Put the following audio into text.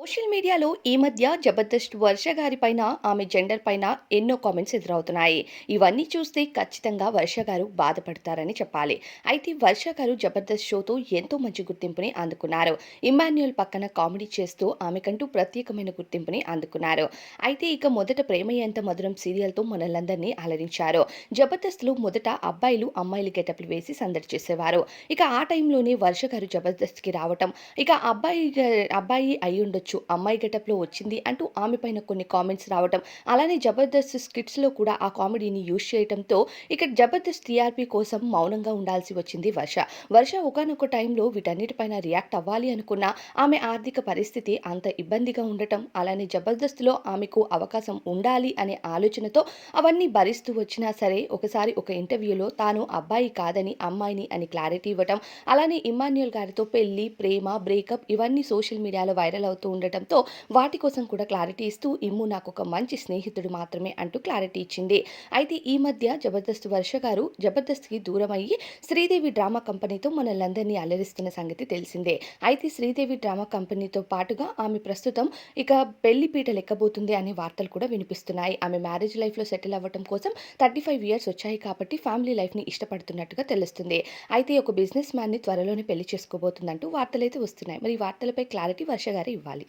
Social మీడియాలో ఈ మధ్య జబర్దస్త్ వర్ష గారి పైన, ఆమె జెండర్ పైన ఎన్నో కామెంట్స్ ఎదురవుతున్నాయి. ఇవన్నీ చూస్తే ఖచ్చితంగా వర్ష గారు బాధపడతారని చెప్పాలి. అయితే వర్ష గారు జబర్దస్త్ షోతో ఎంతో మంచి గుర్తింపుని అందుకున్నారు. ఇమ్మాన్యుయల్ పక్కన కామెడీ చేస్తూ ఆమెకంటూ ప్రత్యేకమైన గుర్తింపుని అందుకున్నారు. అయితే ఇక మొదట ప్రేమ ఎంత మధురం సీరియల్తో మనలందరినీ అలరించారు. జబర్దస్త్లో మొదట అబ్బాయిలు అమ్మాయిలు గెటప్లు వేసి సందడి చేసేవారు. ఇక ఆ టైంలోనే వర్ష గారు జబర్దస్త్కి రావటం, ఇక అబ్బాయి అయ్యుండొచ్చు, అమ్మాయి గెటప్‌లో వచ్చింది అంటూ ఆమె పైన కొన్ని కామెంట్స్ రావటం, అలానే జబర్దస్త్ స్కిట్స్‌లో కూడా ఆ కామెడీని యూజ్ చేయటంతో ఇక జబర్దస్త్ టీఆర్పీ కోసం మౌనంగా ఉండాల్సి వచ్చింది వర్ష. వర్ష ఒకానొక టైంలో వీటన్నిటిపైన రియాక్ట్ అవ్వాలి అనుకున్నా, ఆమె ఆర్థిక పరిస్థితి అంత ఇబ్బందిగా ఉండటం, అలానే జబర్దస్త్‌లో ఆమెకు అవకాశం ఉండాలి అనే ఆలోచనతో అవన్నీ భరిస్తూ వచ్చినా సరే, ఒకసారి ఒక ఇంటర్వ్యూలో తాను అబ్బాయి కాదని అమ్మాయిని అని క్లారిటీ ఇవ్వటం, అలానే ఇమ్మాన్యుయల్ గారితో పెళ్లి, ప్రేమ, బ్రేకప్ ఇవన్నీ సోషల్ మీడియాలో వైరల్ అవుతూ ఉండటంతో వాటి కోసం కూడా క్లారిటీ ఇస్తూ ఇమ్ము నాకొక మంచి స్నేహితుడు మాత్రమే అంటూ క్లారిటీ ఇచ్చింది. అయితే ఈ మధ్య జబర్దస్త్ వర్ష గారు జబర్దస్త్‌కి దూరమయ్యి శ్రీదేవి డ్రామా కంపెనీతో మనలందరినీ అలరిస్తున్న సంగతి తెలిసిందే. అయితే శ్రీదేవి డ్రామా కంపెనీతో పాటుగా ఆమె ప్రస్తుతం ఇక పెళ్లి పీటలు ఎక్కబోతుంది అనే వార్తలు కూడా వినిపిస్తున్నాయి. ఆమె మ్యారేజ్ లైఫ్‌లో సెటిల్ అవ్వటం కోసం 35 ఇయర్స్ వచ్చాయి కాబట్టి ఫ్యామిలీ లైఫ్‌ని ఇష్టపడుతున్నట్టుగా తెలుస్తుంది. అయితే ఒక బిజినెస్ మ్యాన్‌ని త్వరలోనే పెళ్లి చేసుకోబోతుందంటూ వార్తలైతే వస్తున్నాయి. మరి ఈ వార్తలపై క్లారిటీ వర్ష గారే ఇవ్వాలి.